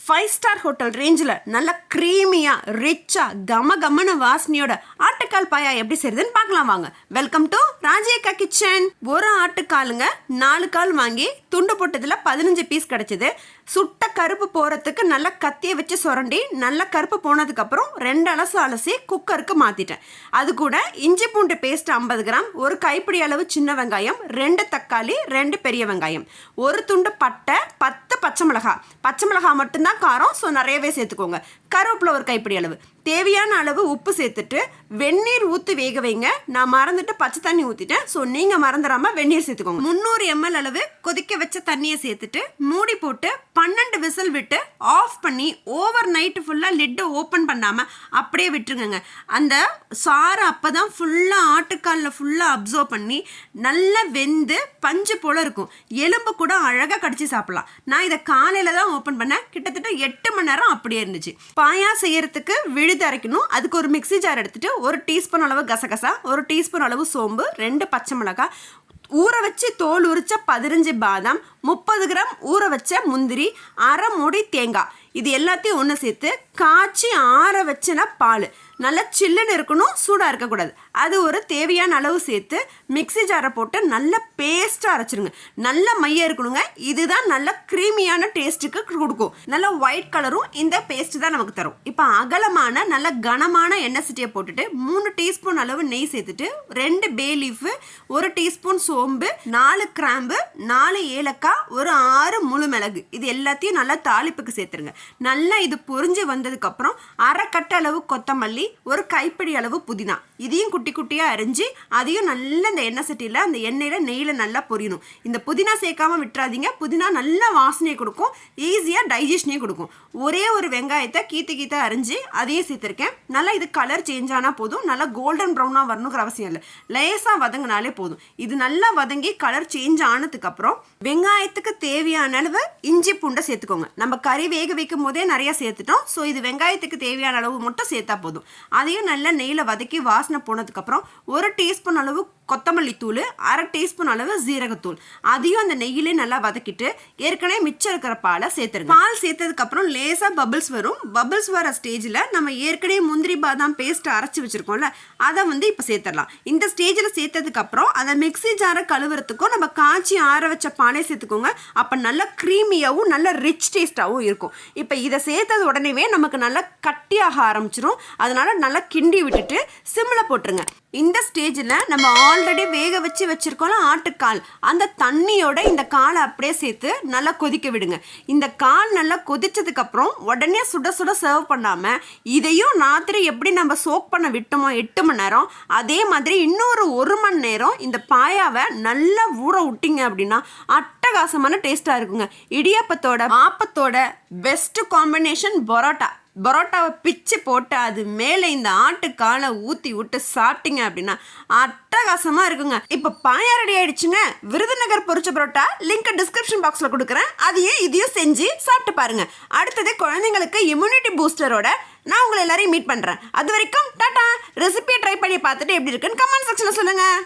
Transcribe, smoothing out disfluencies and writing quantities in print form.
5 star hotel ரேஞ்சில் நல்ல க்ரீமியாக ரிச்சாக கமகமன வாசனையோட ஆட்டுக்கால் பாயா எப்படி செய்யுதுன்னு பார்க்கலாம் வாங்க. Welcome to Rajeka kitchen. ஒரு ஆட்டுக்காலுங்க 4 கால் வாங்கி துண்டு போட்டதில் 15 பீஸ் கிடச்சிது. சுட்ட கருப்பு போகிறதுக்கு நல்லா கத்தியை வச்சு சுரண்டி நல்லா கருப்பு போனதுக்கப்புறம் 2 அலசு அலசி குக்கருக்கு மாற்றிட்டேன். அது கூட இஞ்சி பூண்டு பேஸ்ட் 50 கிராம், ஒரு கைப்பிடி அளவு சின்ன வெங்காயம், 2 தக்காளி, 2 பெரிய வெங்காயம், ஒரு துண்டு பட்டை, 10 பச்சை மிளகாய் மட்டும்தான் காரம், ஸோ நிறையவே சேர்த்துக்கோங்க. கருவேப்பிலை ஒரு கைப்பிடி அளவு, தேவையான அளவு உப்பு சேர்த்துட்டு வெந்நீர் ஊற்றி வேக வைங்க. நான் மறந்துட்டு பச்சை தண்ணி ஊற்றிட்டேன், ஸோ நீங்கள் மறந்துடாமல் வெந்நீர் சேர்த்துக்கோங்க. 300 ml அளவு கொதிக்க வச்ச தண்ணியை சேர்த்துட்டு மூடி போட்டு 12 விசில் விட்டு ஆஃப் பண்ணி ஓவர் நைட்டு ஃபுல்லாக லிட்டை ஓப்பன் பண்ணாமல் அப்படியே விட்டுருங்க. அந்த சாறு அப்போ தான் ஃபுல்லாக ஆட்டுக்காலில் ஃபுல்லாக அப்சர்வ் பண்ணி நல்லா வெந்து பஞ்சு போல் இருக்கும். எலும்பு கூட அழகாக கடிச்சு சாப்பிடலாம். நான் இதை காலையில் தான் ஓப்பன் பண்ணேன். கிட்டத்தட்ட 8 மணி நேரம் அப்படியே இருந்துச்சு. பாயா செய்யறதுக்கு விழுது அரைக்கணும். அதுக்கு ஒரு மிக்ஸி ஜார் எடுத்துட்டு 1 டீஸ்பூன் அளவு கசகசா, 1 டீஸ்பூன் அளவு சோம்பு, 2 பச்சை மிளகாய், ஊற வச்சு தோல் உரிச்ச 15 பாதாம், 30 கிராம் ஊற வச்ச முந்திரி, அரை மூடி தேங்காய், இது எல்லாத்தையும் ஒன்று சேர்த்து காய்ச்சி ஆற வச்சுனா பால் நல்லா சில்லுன்னு இருக்கணும், சூடாக இருக்கக்கூடாது. அது ஒரு தேவையான அளவு சேர்த்து மிக்ஸி ஜாரை போட்டு நல்ல பேஸ்ட்டாக அரைச்சிருங்க. நல்ல மையம் இருக்கணுங்க. இதுதான் நல்ல க்ரீமியான டேஸ்ட்டுக்கு கொடுக்கும். நல்ல ஒயிட் கலரும் இந்த பேஸ்ட் தான் நமக்கு தரும். இப்போ அகலமான நல்ல கனமான எண்ணெய் சட்டியை போட்டுட்டு 3 டீஸ்பூன் அளவு நெய் சேர்த்துட்டு 2 பே லீஃபு, 1 டீஸ்பூன் சோம்பு, 4 கிராம்பு, 4 ஏலக்காய், ஒரு 6 முழு மிளகு, இது எல்லாத்தையும் நல்லா தாளிப்புக்கு சேர்த்துருங்க. நல்லா இது பொரிஞ்சு வந்ததுக்கப்புறம் அரை கட்ட அளவு கொத்தமல்லி, ஒரு கைப்பிடி அளவு புதினா, இதையும் குட்டி குட்டியாக அரிஞ்சு அதையும் நல்லா இந்த எண்ணெய் சட்டியில் அந்த எண்ணெயில் நெய்யில் நல்லா பொரியணும். இந்த புதினா சேர்க்காம விட்டுறாதீங்க. புதினா நல்ல வாசனையை கொடுக்கும், ஈஸியாக டைஜஷனே கொடுக்கும். ஒரே ஒரு வெங்காயத்தை கீத்த அரிஞ்சு அதையும் சேர்த்துருக்கேன். நல்லா இது கலர் சேஞ்ச் ஆனால் போதும். நல்லா கோல்டன் ப்ரௌனாக வரணுங்கிற அவசியம் இல்லை, லேசாக வதங்கினாலே போதும். இது நல்லா வதங்கி கலர் சேஞ்ச் ஆனதுக்கப்புறம் வெங்காயத்துக்கு தேவையான அளவு இஞ்சி பூண்டை சேர்த்துக்கோங்க. நம்ம கறி வேக வைக்கும் போதே நிறைய சேர்த்துட்டோம், ஸோ இது வெங்காயத்துக்கு தேவையான அளவு மட்டும் சேர்த்தா போதும். அதையும் நல்லா நெய்யில் வதக்கி வாசனை போனதுக்கப்புறம் 1 டீஸ்பூன் அளவு கொத்தமல்லி தூள், அரை டீஸ்பூன் அளவு ஜீரகத்தூள், அதையும் அந்த நெய்யிலே நல்லா வதக்கிட்டு ஏற்கனவே மிச்சம் இருக்கிற பாலை சேர்த்துருங்க. பால் சேர்த்ததுக்கப்புறம் லேசாக பபிள்ஸ் வரும். பபிள்ஸ் வர ஸ்டேஜில் நம்ம ஏற்கனவே முந்திரி பாதாம் பேஸ்ட் அரைச்சி வச்சுருக்கோம்ல, அதை இப்போ சேர்த்துடலாம். இந்த ஸ்டேஜில் சேர்த்ததுக்கப்புறம் அந்த மிக்ஸி ஜாரை கழுவுறதுக்கும் நம்ம காய்ச்சி ஆற வச்ச பாலை சேர்த்துக்கோங்க. அப்போ நல்லா க்ரீமியாகவும் நல்ல ரிச் டேஸ்ட்டாகவும் இருக்கும். இப்போ இதை சேர்த்தது உடனேவே நமக்கு நல்லா கட்டியாக ஆரம்பிச்சிடும். அதனால நல்லா கிண்டி விட்டுட்டு சிம்மில் போட்டுருங்க. இந்த ஸ்டேஜில் நம்ம ஆல்ரெடி வேக வச்சு வச்சுருக்கோம்ல ஆட்டுக்கால், அந்த தண்ணியோட இந்த காலை அப்படியே சேர்த்து நல்லா கொதிக்க விடுங்க. இந்த கால் நல்லா கொதிச்சதுக்கப்புறம் உடனே சுட சுட சர்வ் பண்ணாமல் இதையும் ராத்திரி எப்படி நம்ம சோக் பண்ண விட்டோமோ 8 மணி நேரம், அதே மாதிரி இன்னொரு 1 மணி நேரம் இந்த பாயாவை நல்லா ஊற விட்டிங்க அப்படின்னா அட்டகாசமான டேஸ்ட்டாக இருக்குங்க. இடியாப்பத்தோட ஆப்பத்தோட பெஸ்ட் காம்பினேஷன் பரோட்டாவை பிச்சு போட்டு அது மேலே இந்த ஆட்டுக்காலை ஊற்றி விட்டு சாப்பிட்டீங்க அப்படின்னா அட்டகாசமாக இருக்குங்க. இப்போ பாயா ரெடி ஆயிடுச்சுங்க. விருதுநகர் பொரிச்ச பரோட்டா லிங்க் டிஸ்கிரிப்ஷன் பாக்ஸில் கொடுக்குறேன். இதையும் செஞ்சு சாப்பிட்டு பாருங்க. அடுத்தது குழந்தைங்களுக்கு இம்யூனிட்டி பூஸ்டரோட நான் உங்களை எல்லாரையும் மீட் பண்ணுறேன். அது வரைக்கும் டாட்டா. ரெசிபியை ட்ரை பண்ணி பார்த்துட்டு எப்படி இருக்குன்னு கமெண்ட் செக்ஷனில் சொல்லுங்கள்.